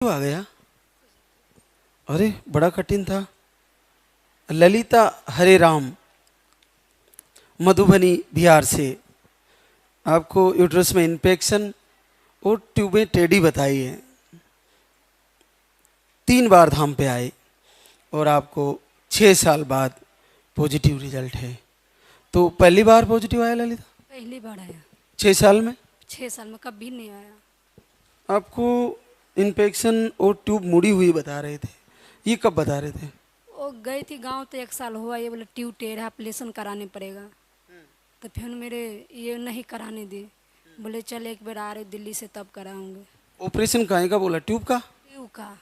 आ गया। अरे बड़ा कठिन था। ललिता हरे राम, मधुबनी बिहार से। आपको यूट्रस में इन्फेक्शन और ट्यूबें टेढ़ी बताई है। 3 बार धाम पे आए और आपको 6 साल बाद पॉजिटिव रिजल्ट है। तो पहली बार पॉजिटिव आया ललिता? पहली बार आया। 6 साल में? 6 साल में कभी नहीं आया। आपको इन्फेक्शन और ट्यूब मुड़ी हुई बता रहे थे, ये कब बता रहे थे? वो गई थी गांव तो 1 साल हुआ, ये बोले ट्यूब टेढ़ा ऑपरेशन कराने पड़ेगा। तो फिर मेरे ये नहीं कराने दिए, बोले चल एक बार आ रहे दिल्ली से तब कराऊंगे। ऑपरेशन काहे का बोला? ट्यूब का? ट्यूब का।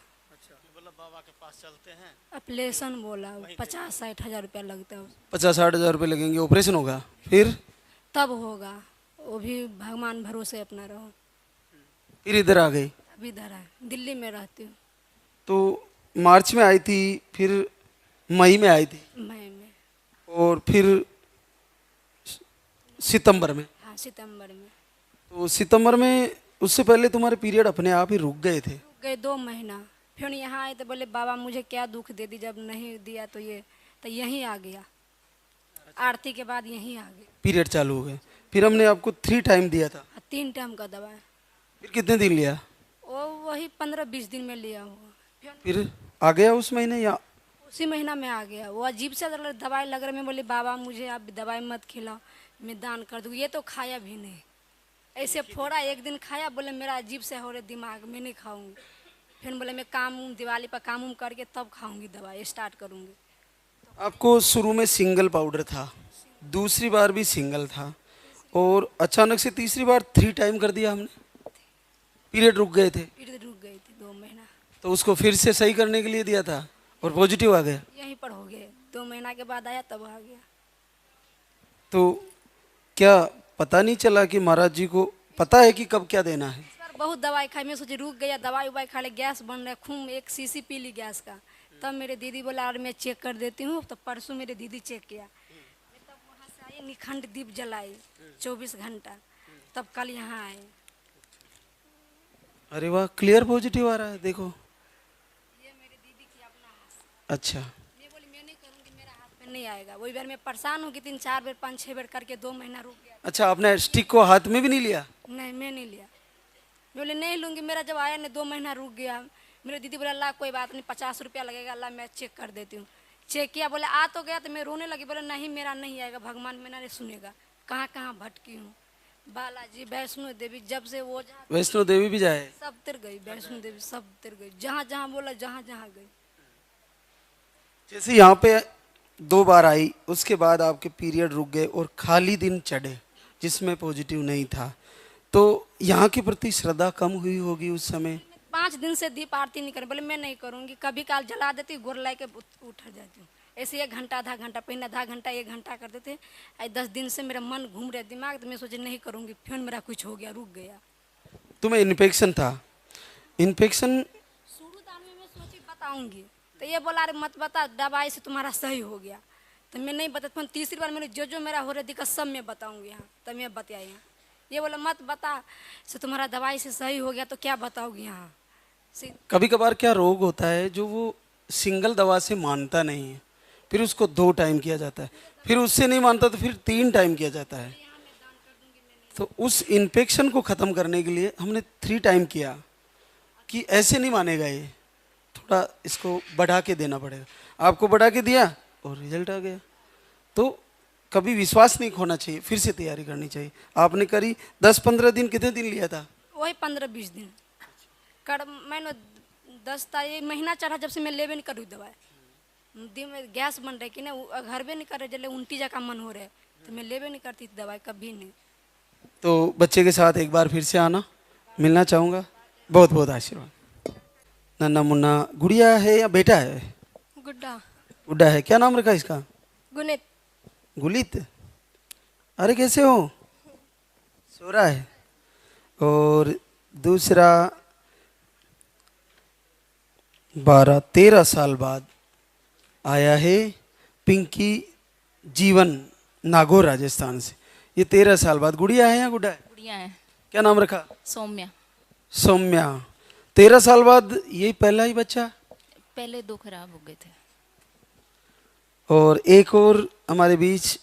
ऑपरेशन बोला 50-60 हज़ार रुपया लगता है। 50-60 हज़ार रुपये लगेंगे, ऑपरेशन होगा फिर? तब होगा, वो भी भगवान भरोसे अपना रहो। फिर इधर आ गई? अभी इधर है, दिल्ली में रहती हूँ। तो मार्च में आई थी, फिर मई में आई थी, मई में और फिर सितंबर में। हाँ, सितंबर में। तो सितंबर में उससे पहले तुम्हारे पीरियड अपने आप ही रुक गए थे? रुक गए 2 महीना। फिर यहाँ आए तो बोले बाबा मुझे क्या दुख दे दी, जब नहीं दिया तो ये तो यहीं आ गया। आरती के बाद यहीं आ गए, पीरियड चालू हो गए। फिर हमने आपको 3 टाइम दिया था। 3 टाइम का दवा है। फिर कितने दिन लिया? वो वही 15-20 दिन में लिया हुआ। फिर आ गया उस महीने या? उसी महीना में आ गया। वो अजीब से दवाई लग रहा है। मैं बोले बाबा मुझे आप दवाई मत खिलाओ, मैं दान कर दूँ। ये तो खाया भी नहीं, ऐसे फोड़ा एक दिन खाया। बोले मेरा अजीब से हो रहा दिमाग, मैं नहीं खाऊंगी। फिर बोले मैं काम दिवाली पर काम करके तब खाऊंगी, दवाई स्टार्ट करूंगी। आपको शुरू में सिंगल पाउडर था, दूसरी बार भी सिंगल था, और अचानक से तीसरी बार 3 टाइम कर दिया हमने। पीरियड रुक गए थे, फिर रुक गई थी 2 महीना। तो उसको फिर से सही करने के लिए दिया था और पॉजिटिव आ गया। यहीं पर हो गए, 2 महीना के बाद आया तब आ गया। तो क्या पता नहीं चला कि महाराज जी को पता है कि कब क्या देना है? सर बहुत दवाई खाई, मैं सोची रुक गया, दवाई उवाई खा ले, गैस बन रहा है, खून 1 शीशी पी ली गैस का। तब मेरे दीदी बोला और मैं चेक कर देती हूँ। तो परसों मेरे दीदी चेक किया, मैं तब वहाँ से आई, निखंड दीप जलाई 24 घंटा। तब कल यहाँ आए। अरे वाह, क्लियर पॉजिटिव आ रहा है, देखो। ये मेरी दीदी की अपना हाथ। अच्छा, मैं बोली मैं नहीं करूँगी, मेरा हाथ में नहीं आएगा। वही बार मैं परेशान हो गई, 3-4 बार 5-6 बार करके 2 महीना रुक गया। अच्छा, आपने स्टिक को हाथ में भी नहीं लिया? नहीं, मैं नहीं लिया। मैं बोले नहीं लूँगी। मेरा जब आया नहीं 2 महीना रुक गया। मेरे दीदी बोला अल्लाह कोई बात नहीं, 50 रुपया लगेगा, अल्लाह मैं चेक कर देती हूँ। चेक किया, बोले आ तो गया। तो मैं रोने लगी, बोले नहीं मेरा नहीं आएगा, भगवान मेरा नहीं सुनेगा। कहाँ कहाँ भटकी हूँ, बालाजी, वैष्णो देवी, जब से वो जहाँ वैष्णो देवी भी जाए? सब तिर गई, वैष्णो देवी सब तिर गई, जहाँ जहाँ बोला जहाँ जहाँ गई। जैसे यहाँ पे 2 बार आई, उसके बाद आपके पीरियड रुक गए और खाली दिन चढ़े जिसमें पॉजिटिव नहीं था, तो यहाँ के प्रति श्रद्धा कम हुई होगी उस समय? 5 दिन से दीप आरती नहीं करी। बोले मैं नहीं करूँगी, कभी काल जला देती हूँ, गोर ला के उठ जाती हूँ। ऐसे 1 घंटा आधा घंटा, पहले आधा घंटा 1 घंटा करते थे। आज 10 दिन से मेरा मन घूम रहा दिमाग, तो मैं सोचे नहीं करूँगी। फिर मेरा कुछ हो गया, रुक गया। तुम्हें इन्फेक्शन था? इन्फेक्शन शुरू दान में मैं सोची बताऊँगी, तो ये बोला अरे मत बता, दवाई से तुम्हारा सही हो गया। तो मैं नहीं बता। फिर तीसरी बार मैंने जो मेरा हो रहा दिक्कत सब मैं बताऊँगी यहाँ। तब मैं बताया यहाँ। ये बोला मत बता, से तुम्हारा दवाई से सही हो गया तो क्या बताओगी यहाँ। कभी कभार क्या रोग होता है जो वो सिंगल दवा से मानता नहीं है, फिर उसको 2 टाइम किया जाता है, फिर उससे नहीं मानता तो फिर 3 टाइम किया जाता है। तो उस इन्फेक्शन को ख़त्म करने के लिए हमने 3 टाइम किया कि ऐसे नहीं मानेगा ये, थोड़ा इसको बढ़ा के देना पड़ेगा। आपको बढ़ा के दिया और रिजल्ट आ गया। तो कभी विश्वास नहीं खोना चाहिए, फिर से तैयारी करनी चाहिए। आपने करी 10-15 दिन, कितने दिन लिया था? वही 15-20 दिन कर। मैंने 10 तारीख महीना चढ़ा जब से मैं लेवे नहीं कर रही दवाई। दिन में गैस बन रही कि ना, घर भी नहीं कर रहे, जल्दी उल्टी जगह मन हो रहा है, तो मैं लेवे नहीं करती दवाई कभी नहीं। तो बच्चे के साथ एक बार फिर से आना, मिलना चाहूँगा। बहुत बहुत आशीर्वाद। नन्ना मुन्ना गुड़िया है या बेटा है? गुड्डा। गुड्डा है। क्या नाम रखा इसका? गुनित। गुलित। अरे कैसे हो? सो रहा है। और दूसरा 12-13 साल बाद आया है पिंकी जीवन, नागौर राजस्थान से। ये 13 साल बाद। गुड़िया है या गुड्डा है? गुड़िया है। क्या नाम रखा? सौम्या। सौम्या। 13 साल बाद यही पहला ही बच्चा? पहले 2 खराब हो गए थे। और एक और हमारे बीच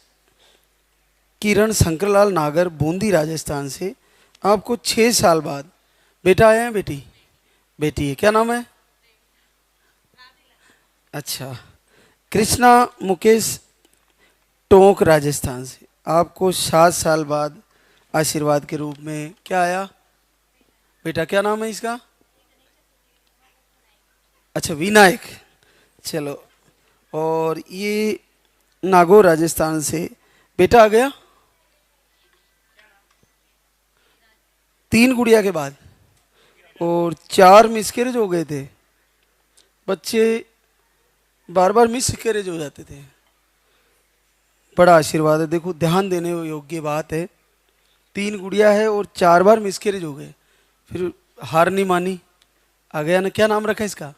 किरण शंकरलाल नागर, बूंदी राजस्थान से। आपको 6 साल बाद बेटा आया है, बेटी? बेटी है, क्या नाम है? अच्छा। कृष्णा मुकेश, टोंक राजस्थान से। आपको 7 साल बाद आशीर्वाद के रूप में क्या आया? बेटा, क्या नाम है इसका? अच्छा, विनायक। चलो। और ये नागौर राजस्थान से बेटा आ गया 3 गुड़िया के बाद। और 4 मिसकैरेज हो गए थे। बच्चे बार बार मिसकैरेज हो जाते थे। बड़ा आशीर्वाद है, देखो ध्यान देने योग्य बात है। 3 गुड़िया है और 4 बार मिसकैरेज हो गए, फिर हार नहीं मानी, आ गया ना। क्या नाम रखा इसका?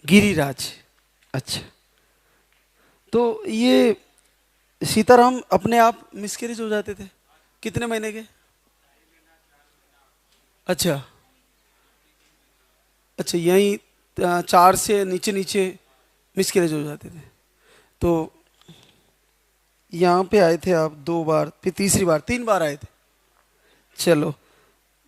गिरिराज। अच्छा। तो ये सीताराम अपने आप मिसकैरेज हो जाते थे? कितने महीने के? अच्छा। अच्छा, यहीं 4 से नीचे नीचे मिसकैरेज हो जाते थे। तो यहाँ पे आए थे आप 2 बार, फिर तीसरी बार, 3 बार आए थे। चलो,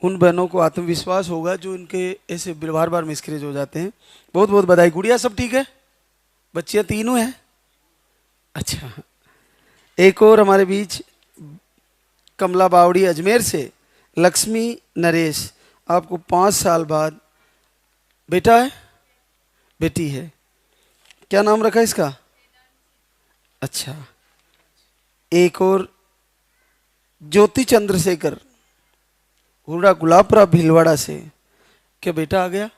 उन बहनों को आत्मविश्वास होगा जो इनके ऐसे बार बार मिसकैरेज हो जाते हैं। बहुत बहुत बधाई। गुड़िया सब ठीक है? बच्चियाँ तीनों हैं? अच्छा। एक और हमारे बीच कमला बावड़ी अजमेर से, लक्ष्मी नरेश। आपको 5 साल बाद बेटा है, बेटी है? क्या नाम रखा इसका? अच्छा। एक और ज्योति चंद्रशेखर, हुडा गुलाबपुरा भीलवाड़ा से। क्या बेटा आ गया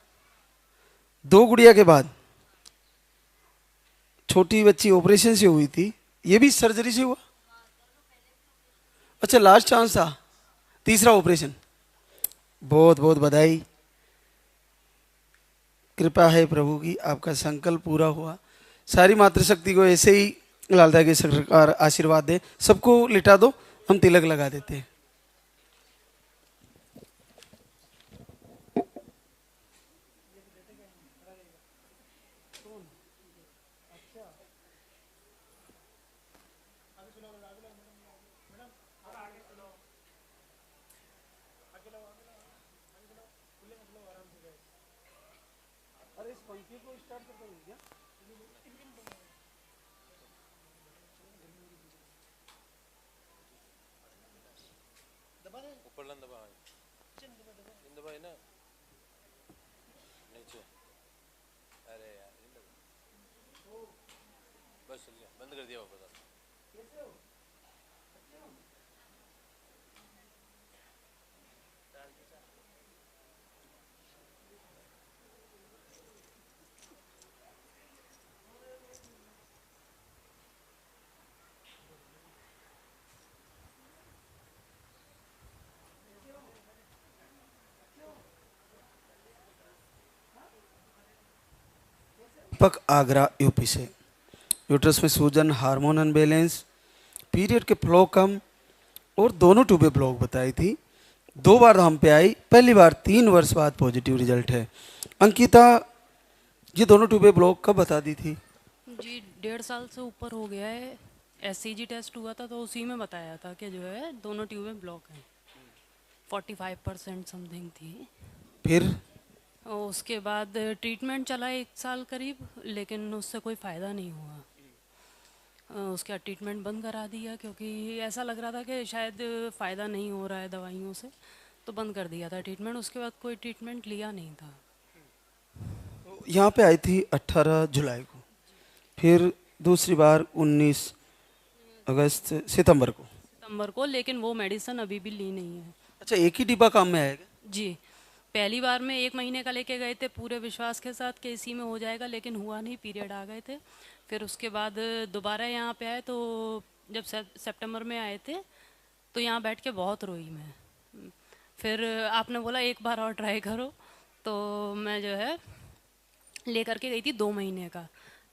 2 गुड़िया के बाद? छोटी बच्ची ऑपरेशन से हुई थी, ये भी सर्जरी से हुआ? अच्छा, लास्ट चांस था, तीसरा ऑपरेशन। बहुत बहुत बधाई। कृपा है प्रभु की, आपका संकल्प पूरा हुआ। सारी मातृशक्ति को ऐसे ही लालदा की सरकार आशीर्वाद दे। सबको लिटा दो, हम तिलक लगा देते हैं। बंद कर दिया वापस। दीपक आगरा यूपी से। यूट्रस में सूजन, हार्मोन अनबैलेंस, पीरियड के फ्लो कम और दोनों ट्यूबें ब्लॉक बताई थी। 2 बार हम पे आई, पहली बार 3 वर्ष बाद पॉजिटिव रिजल्ट है। अंकिता, ये दोनों ट्यूबें ब्लॉक कब बता दी थी? जी 1.5 साल से ऊपर हो गया है। एससीजी टेस्ट हुआ था तो उसी में बताया था कि जो है दोनों ट्यूबें ब्लॉक हैं। 45% समथिंग थी। फिर और उसके बाद ट्रीटमेंट चला 1 साल करीब, लेकिन उससे कोई फ़ायदा नहीं हुआ। उसका ट्रीटमेंट बंद करा दिया क्योंकि ऐसा लग रहा था कि शायद फ़ायदा नहीं हो रहा है दवाइयों से, तो बंद कर दिया था ट्रीटमेंट। उसके बाद कोई ट्रीटमेंट लिया नहीं था। यहाँ पे आई थी 18 जुलाई को, फिर दूसरी बार 19 अगस्त सितंबर को, लेकिन वो मेडिसिन अभी भी ली नहीं है। अच्छा, एक ही डिब्बा काम में आएगा? जी, पहली बार में 1 महीने का लेके गए थे पूरे विश्वास के साथ कि इसी में हो जाएगा, लेकिन हुआ नहीं, पीरियड आ गए थे। फिर उसके बाद दोबारा यहाँ पे आए तो जब सितंबर में आए थे तो यहाँ बैठ के बहुत रोई मैं। फिर आपने बोला 1 बार और ट्राई करो, तो मैं जो है लेकर के गई थी 2 महीने का,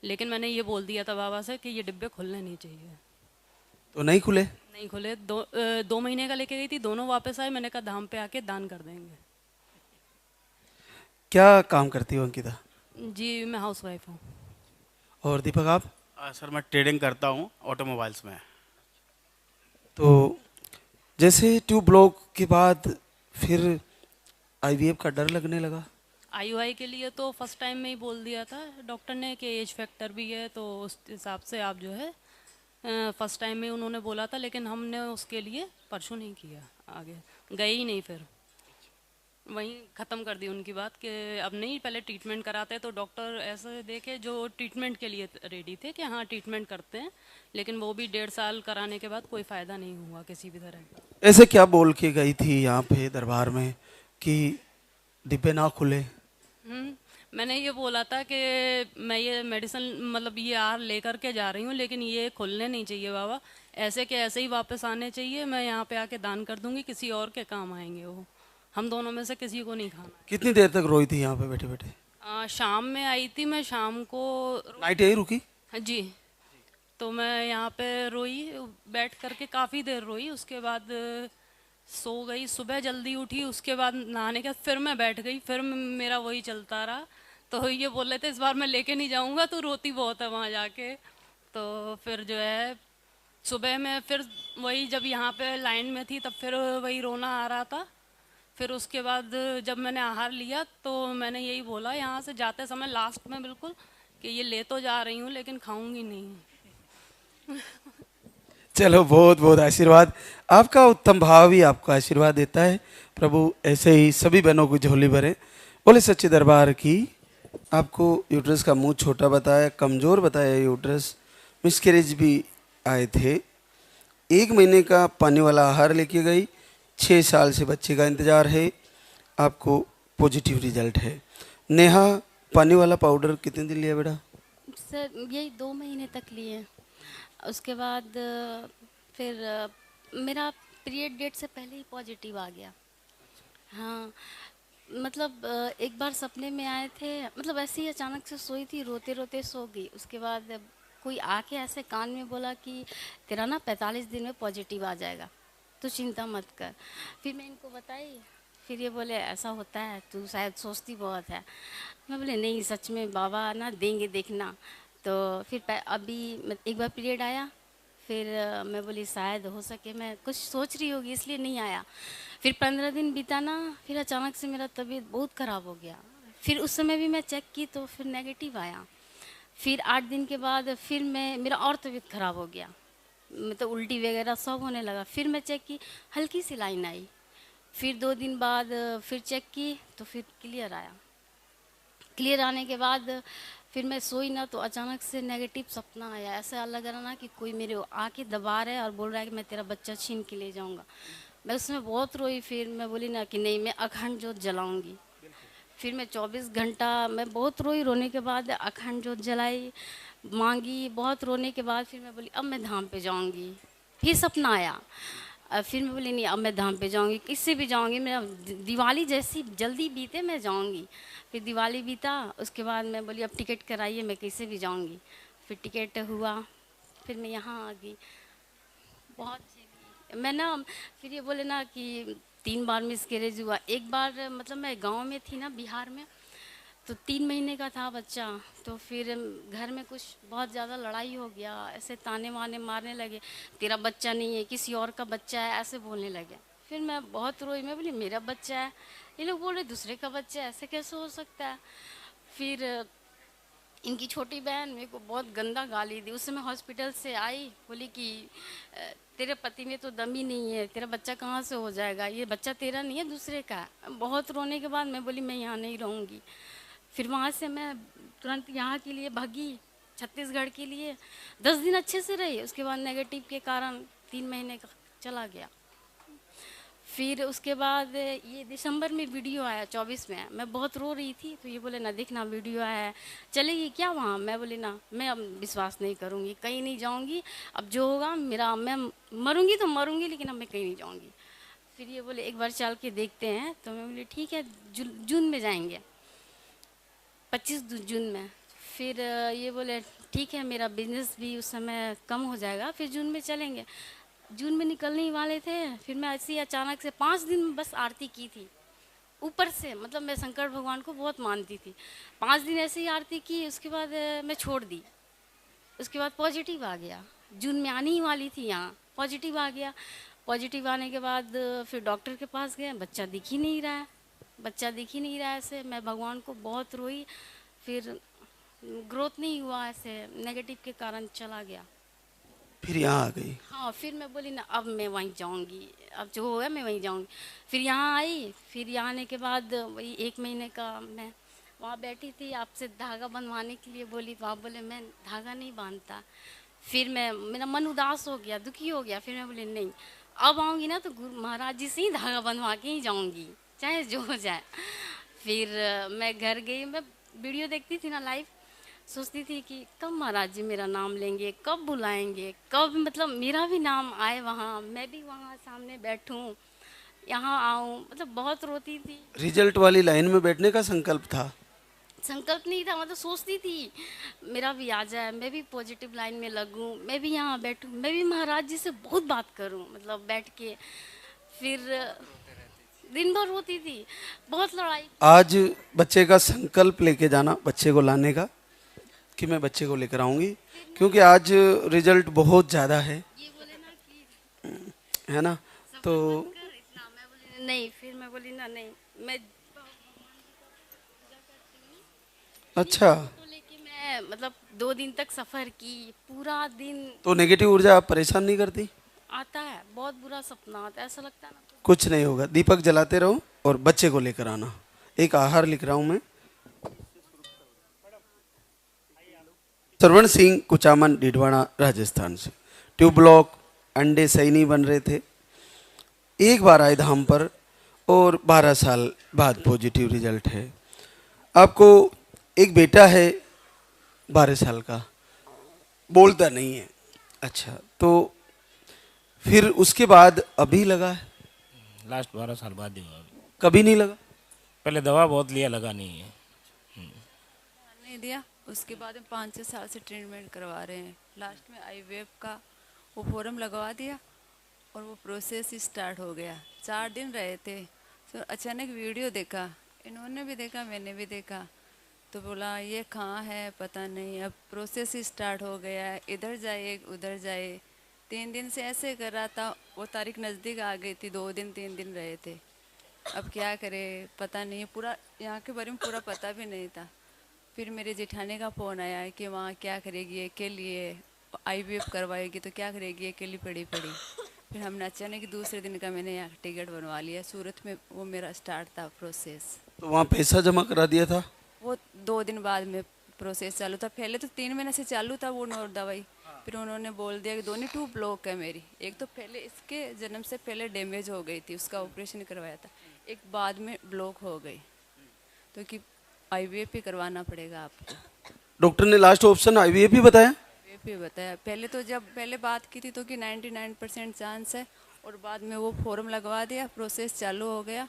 लेकिन मैंने ये बोल दिया था बाबा से कि ये डिब्बे खुलने नहीं चाहिए। तो नहीं खुले? नहीं खुले। 2 महीने का लेके गई थी, दोनों वापस आए। मैंने कहा धाम पे आके दान कर देंगे। क्या काम करती हो अंकिता? जी मैं हाउस वाइफ हूँ। और दीपक आप? सर मैं ट्रेडिंग करता हूँ ऑटोमोबाइल्स में। तो जैसे ट्यूब ब्लॉक के बाद फिर आईवीएफ का डर लगने लगा? आईयूआई के लिए तो फर्स्ट टाइम में ही बोल दिया था डॉक्टर ने कि एज फैक्टर भी है, तो उस हिसाब से आप जो है फर्स्ट टाइम में उन्होंने बोला था, लेकिन हमने उसके लिए परसों नहीं किया, आगे गए ही नहीं, फिर वहीं ख़त्म कर दी उनकी बात कि अब नहीं, पहले ट्रीटमेंट कराते। तो डॉक्टर ऐसे देखे जो ट्रीटमेंट के लिए रेडी थे कि हाँ ट्रीटमेंट करते हैं, लेकिन वो भी 1.5 साल कराने के बाद कोई फ़ायदा नहीं हुआ किसी भी तरह। ऐसे क्या बोल के गई थी यहाँ पे दरबार में कि डिब्बे ना खुले? मैंने ये बोला था कि मैं ये मेडिसिन मतलब ये आहार लेकर के जा रही हूँ, लेकिन ये खुलने नहीं चाहिए बाबा, ऐसे के ऐसे ही वापस आने चाहिए। मैं यहाँ पे आके दान कर दूंगी, किसी और के काम आएंगे वो, हम दोनों में से किसी को नहीं खाना कितनी देर तक रोई थी यहाँ पे बैठे बैठे? है। शाम में आई थी मैं, शाम को नाइट यही रुकी? हाँ जी, तो मैं यहाँ पे रोई, बैठ करके काफ़ी देर रोई। उसके बाद सो गई, सुबह जल्दी उठी, उसके बाद नहाने के बाद फिर मैं बैठ गई, फिर मेरा वही चलता रहा। तो ये बोल रहे थे इस बार मैं लेके नहीं जाऊंगा, तो रोती बहुत है वहाँ जाके। तो फिर जो है सुबह में फिर वही, जब यहाँ पे लाइन में थी तब फिर वही रोना आ रहा था। फिर उसके बाद जब मैंने आहार लिया तो मैंने यही बोला यहाँ से जाते समय लास्ट में बिल्कुल कि ये ले तो जा रही हूँ लेकिन खाऊंगी नहीं। चलो बहुत बहुत आशीर्वाद, आपका उत्तम भाव ही आपको आशीर्वाद देता है। प्रभु ऐसे ही सभी बहनों की झोली भरे। बोले सच्चे दरबार की। आपको यूट्रस का मुंह छोटा बताया, कमज़ोर बताया यूट्रस, मिसकैरेज भी आए थे। 1 महीने का पानी वाला आहार लेके गई, 6 साल से बच्चे का इंतज़ार है, आपको पॉजिटिव रिजल्ट है। नेहा, पानी वाला पाउडर कितने दिन लिया बेटा? सर यही 2 महीने तक लिए। उसके बाद फिर मेरा पीरियड डेट से पहले ही पॉजिटिव आ गया। हाँ, मतलब एक बार सपने में आए थे, मतलब ऐसे ही अचानक से सोई थी, रोते रोते सो गई। उसके बाद कोई आके ऐसे कान में बोला कि तेरा ना 45 दिन में पॉजिटिव आ जाएगा, तो चिंता मत कर। फिर मैं इनको बताई, फिर ये बोले ऐसा होता है, तू शायद सोचती बहुत है। मैं बोले नहीं, सच में बाबा ना देंगे, देखना। तो फिर अभी एक बार पीरियड आया, फिर मैं बोली शायद हो सके मैं कुछ सोच रही होगी इसलिए नहीं आया। फिर 15 दिन बीता ना, फिर अचानक से मेरा तबीयत बहुत ख़राब हो गया। फिर उस समय भी मैं चेक की तो फिर नेगेटिव आया। फिर 8 दिन के बाद फिर मेरा और तबीयत ख़राब हो गया, मतलब उल्टी वगैरह सब होने लगा। फिर मैं चेक की, हल्की सी लाइन आई। फिर 2 दिन बाद फिर चेक की तो फिर क्लियर आया। क्लियर आने के बाद फिर मैं सोई ना तो अचानक से नेगेटिव सपना आया। ऐसा लग रहा ना कि कोई मेरे आके दबा रहा है और बोल रहा है कि मैं तेरा बच्चा छीन के ले जाऊंगा। मैं उसमें बहुत रोई। फिर मैं बोली ना कि नहीं, मैं अखंड जोत जलाऊंगी। फिर मैं 24 घंटा मैं बहुत रोई। रोने के बाद अखंड जोत जलाई, मांगी। बहुत रोने के बाद फिर मैं बोली अब मैं धाम पे जाऊंगी। फिर सपना आया, फिर मैं बोली नहीं, अब मैं धाम पे जाऊंगी, किससे भी जाऊंगी। मेरा दिवाली जैसी जल्दी बीते मैं जाऊंगी। फिर दिवाली बीता, उसके बाद मैं बोली अब टिकट कराइए, मैं कैसे भी जाऊंगी। फिर टिकट हुआ, फिर मैं यहाँ आ गई। बहुत मैं ना, फिर ये बोले ना कि 3 बार मिसकैरेज हुआ। एक बार मतलब मैं गांव में थी ना, बिहार में, तो 3 महीने का था बच्चा। तो फिर घर में कुछ बहुत ज़्यादा लड़ाई हो गया, ऐसे ताने वाने मारने लगे, तेरा बच्चा नहीं है किसी और का बच्चा है, ऐसे बोलने लगे। फिर मैं बहुत रोई। मैं बोली मेरा बच्चा है, ये लोग बोल रहे दूसरे का बच्चा है, ऐसे कैसे हो सकता है। फिर इनकी छोटी बहन मेरे को बहुत गंदा गाली दी। उस समय हॉस्पिटल से आई, बोली कि तेरे पति में तो दम ही नहीं है, तेरा बच्चा कहाँ से हो जाएगा, ये बच्चा तेरा नहीं है दूसरे का है। बहुत रोने के बाद मैं बोली मैं यहाँ नहीं रहूँगी। फिर वहाँ से मैं तुरंत यहाँ के लिए भागी, छत्तीसगढ़ के लिए। 10 दिन अच्छे से रही, उसके बाद नेगेटिव के कारण 3 महीने का चला गया। फिर उसके बाद ये दिसंबर में वीडियो आया 24 में, मैं बहुत रो रही थी। तो ये बोले ना देखना वीडियो आया है, चलेगी क्या वहाँ। मैं बोली ना, मैं अब विश्वास नहीं करूँगी, कहीं नहीं जाऊँगी, अब जो होगा मेरा, मैं मरूँगी तो मरूँगी, लेकिन अब मैं कहीं नहीं जाऊँगी। फिर ये बोले एक बार चल के देखते हैं। तो मैं बोली ठीक है, जून में जाएंगे, 25 जून में। फिर ये बोले ठीक है, मेरा बिजनेस भी उस समय कम हो जाएगा, फिर जून में चलेंगे। जून में निकलने ही वाले थे, फिर मैं ऐसे ही अचानक से 5 दिन बस आरती की थी, ऊपर से मतलब मैं शंकर भगवान को बहुत मानती थी। 5 दिन ऐसे ही आरती की, उसके बाद मैं छोड़ दी। उसके बाद पॉजिटिव आ गया, जून में आने ही वाली थी, यहाँ पॉजिटिव आ गया। पॉजिटिव आने के बाद फिर डॉक्टर के पास गए, बच्चा दिख ही नहीं रहा है, बच्चा दिख ही नहीं रहा है। ऐसे मैं भगवान को बहुत रोई, फिर ग्रोथ नहीं हुआ, ऐसे नेगेटिव के कारण चला गया। फिर यहाँ आ गई। हाँ, फिर मैं बोली ना अब मैं वहीं जाऊंगी, अब जो होगा मैं वहीं जाऊंगी। फिर यहाँ आई, फिर यहाँ आने के बाद वही 1 महीने का मैं वहाँ बैठी थी, आपसे धागा बनवाने के लिए बोली, तो आप बोले मैं धागा नहीं बांधता। फिर मैं, मेरा मन उदास हो गया, दुखी हो गया। फिर मैं बोली नहीं, अब आऊँगी ना तो गुरु महाराज जी से ही धागा बनवा के ही जाऊँगी, चाहे जो हो जाए। फिर मैं घर गई, मैं वीडियो देखती थी ना लाइव, सोचती थी कि कब महाराज जी मेरा नाम लेंगे, कब बुलाएंगे, कब मतलब मेरा भी नाम आए, वहाँ मैं भी वहाँ सामने बैठूं, यहाँ आऊँ, मतलब बहुत रोती थी। रिजल्ट वाली लाइन में बैठने का संकल्प था। संकल्प नहीं था, मतलब सोचती थी मेरा भी आ जाए, मैं भी पॉजिटिव लाइन में लगूं, मैं भी यहाँ बैठूं, मैं भी महाराज जी से बहुत बात करूं, मतलब बैठ के। फिर दिन भर रोती थी, बहुत लड़ाई। आज बच्चे का संकल्प लेके जाना, बच्चे को लाने का, कि मैं बच्चे को लेकर आऊंगी, क्योंकि आज रिजल्ट बहुत ज़्यादा है, ये बोले ना कि है ना। तो कर इतना, मैं बोली नहीं, फिर मैं बोली ना नहीं, मैं अच्छा, तो लेके मैं मतलब 2 दिन तक सफ़र की, पूरा दिन तो नेगेटिव ऊर्जा आप परेशान नहीं करती? आता है, बहुत बुरा सपना आता है, ऐसा लगता है ना। कुछ नहीं होगा, दीपक जलाते रहो और बच्चे को लेकर आना। एक आहार लिख रहा हूं मैं। सरवण सिंह, कुचामन, डिडवाना, राजस्थान से। ट्यूब ब्लॉक, अंडे सही नहीं बन रहे थे। एक बार आए धाम पर और 12 साल बाद पॉजिटिव रिजल्ट है। आपको एक बेटा है 12 साल का, बोलता नहीं है। अच्छा, तो फिर उसके बाद अभी लगा है? लास्ट 12 साल बाद ही हुआ। कभी नहीं लगा? पहले दवा बहुत लिया, लगा नहीं है। नहीं दिया, उसके बाद में 5-6 साल से ट्रीटमेंट करवा रहे हैं। लास्ट में आईवीएफ का वो फॉर्म लगवा दिया और वो प्रोसेस ही स्टार्ट हो गया। 4 दिन रहे थे, तो अचानक वीडियो देखा, इन्होंने भी देखा, मैंने भी देखा, तो बोला ये कहाँ है पता नहीं, अब प्रोसेस ही स्टार्ट हो गया है, इधर जाए उधर जाए। 3 दिन से ऐसे कर रहा था, वो तारीख नज़दीक आ गई थी, 2 दिन 3 दिन रहे थे। अब क्या करे पता नहीं, पूरा यहाँ के बारे में पूरा पता भी नहीं था। फिर मेरे जेठानी का फ़ोन आया कि वहाँ क्या करेगी, अकेली है, आईवीएफ करवाएगी तो क्या करेगी, अकेली पड़ी पड़ी। फिर हमने अचानक दूसरे दिन का मैंने यहाँ टिकट बनवा लिया, सूरत में वो मेरा स्टार्ट था प्रोसेस। तो वहाँ पैसा जमा करा दिया था? वो 2 दिन बाद में प्रोसेस चालू था, पहले तो 3 महीने से चालू था वो नोट दवाई। फिर उन्होंने बोल दिया कि दोनों 2 ब्लॉक है मेरी, एक तो पहले इसके जन्म से पहले डैमेज हो गई थी, उसका ऑपरेशन करवाया था, एक बाद में ब्लॉक हो गई, तो कि आईवीएफ ही करवाना पड़ेगा आपको। डॉक्टर ने लास्ट ऑप्शन आईवीएफ ही बताया? आईवीएफ ही बताया। पहले तो जब पहले बात की थी तो कि 99% चांस है, और बाद में वो फॉर्म लगवा दिया, प्रोसेस चालू हो गया,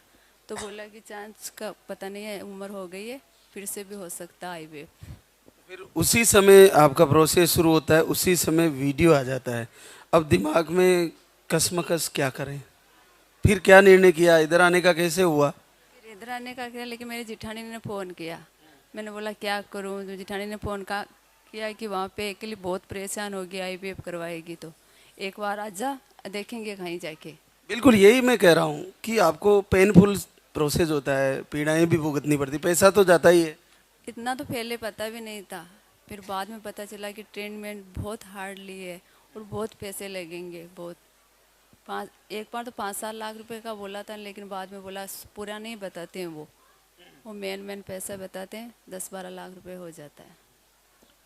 तो बोला कि चांस का पता नहीं है, उम्र हो गई है, फिर से भी हो सकता है आईवीएफ। फिर उसी समय आपका प्रोसेस शुरू होता है, उसी समय वीडियो आ जाता है। अब दिमाग में कसमकस क्या करें? फिर क्या निर्णय किया, इधर आने का कैसे हुआ? फिर इधर आने का क्या, लेकिन मेरी जिठानी ने फ़ोन किया, मैंने बोला क्या करूं, तो जिठानी ने फ़ोन किया कि वहाँ पे अकेली बहुत परेशान होगी, आईवीएफ करवाएगी, तो एक बार आजा, देखेंगे कहीं जाके। बिल्कुल यही मैं कह रहा हूँ कि आपको पेनफुल प्रोसेस होता है, पीड़ाएं भी भुगतनी पड़ती, पैसा तो जाता ही है। इतना तो पहले पता भी नहीं था, फिर बाद में पता चला कि ट्रीटमेंट बहुत हार्डली है और बहुत पैसे लगेंगे, बहुत। एक बार तो 5-7 लाख रुपए का बोला था, लेकिन बाद में बोला पूरा नहीं बताते हैं, वो मेन पैसा बताते हैं, 10-12 लाख रुपए हो जाता है।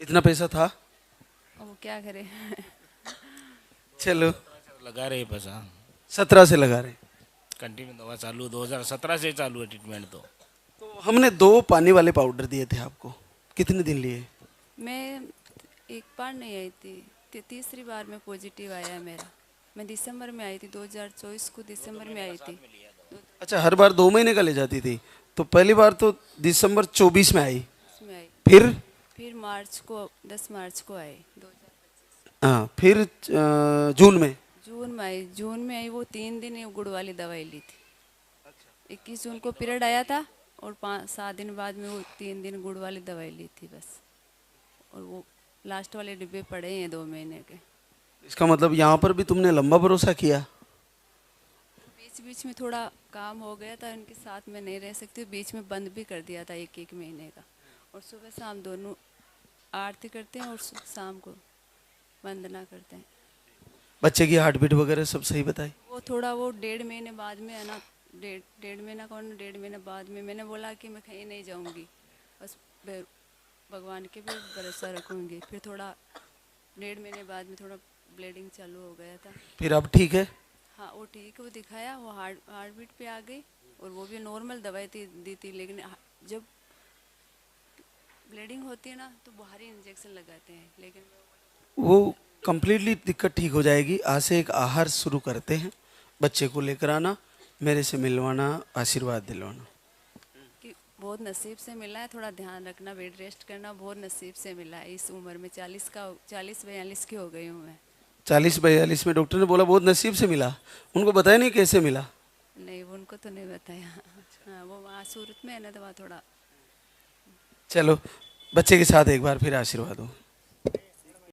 इतना पैसा था? अब वो क्या करे। चलो, लगा रहे पैसा, 17 से लगा रहे। कंटिन्यू दवा चालू, 2017 से चालू है ट्रीटमेंट। तो हमने 2 पानी वाले पाउडर दिए थे आपको, कितने दिन लिए? मैं एक बार नहीं आई थी, तीसरी बार में पॉजिटिव आया है मेरा। मैं दिसंबर में आई थी, 2024 को दिसंबर में आई थी। अच्छा, हर बार 2 महीने का ले जाती थी, तो पहली बार तो दिसंबर 24 में आई, उसमें आई, फिर मार्च को 10 मार्च को आई 2025। हाँ, फिर जून में जून में आई, वो 3 दिन ये गुड़ वाली दवाई ली थी। 21 जून को पीरियड आया था और 5-7 दिन बाद में वो 3 दिन गुड़ वाली दवाई ली थी बस, और वो लास्ट वाले डिब्बे पड़े हैं 2 महीने के। इसका मतलब यहाँ पर भी तुमने लंबा भरोसा किया। बीच बीच में थोड़ा काम हो गया था, उनके साथ में नहीं रह सकती, बीच में बंद भी कर दिया था 1-1 महीने का, और सुबह शाम दोनों आरती करते हैं और शाम को वंदना करते हैं। बच्चे की हार्ट बीट वगैरह सब सही बताई? वो थोड़ा वो 1.5 महीने बाद में है ना, डेढ़ महीना कौन 1.5 महीने बाद में मैंने बोला कि मैं कहीं नहीं जाऊंगी, बस भगवान के भी भरोसा रखूंगी। फिर थोड़ा 1.5 महीने बाद में थोड़ा ब्लीडिंग चालू हो गया था। फिर अब ठीक है? हाँ वो ठीक है, वो दिखाया, वो हार्ट बीट पे आ गई, और वो भी नॉर्मल दवाई दी थी, लेकिन जब ब्लीडिंग होती है ना तो भारी इंजेक्शन लगाते हैं, लेकिन वो कंप्लीटली दिक्कत ठीक हो जाएगी। आज से एक आहार शुरू करते हैं, बच्चे को लेकर आना, मेरे से मिलवाना, आशीर्वाद दिलवाना। कि बहुत नसीब से मिला है, थोड़ा ध्यान रखना, बेड रेस्ट करना, बहुत नसीब से मिला है। इस उम्र में 40-42 की हो गई हूँ मैं। 40-42 में डॉक्टर ने बोला बहुत नसीब से मिला, उनको बताया नहीं कैसे मिला? नहीं उनको तो नहीं बताया। हाँ वो वहाँ सूरत में है ना, तो वहाँ थोड़ा। चलो बच्चे के साथ एक बार फिर आशीर्वाद हो।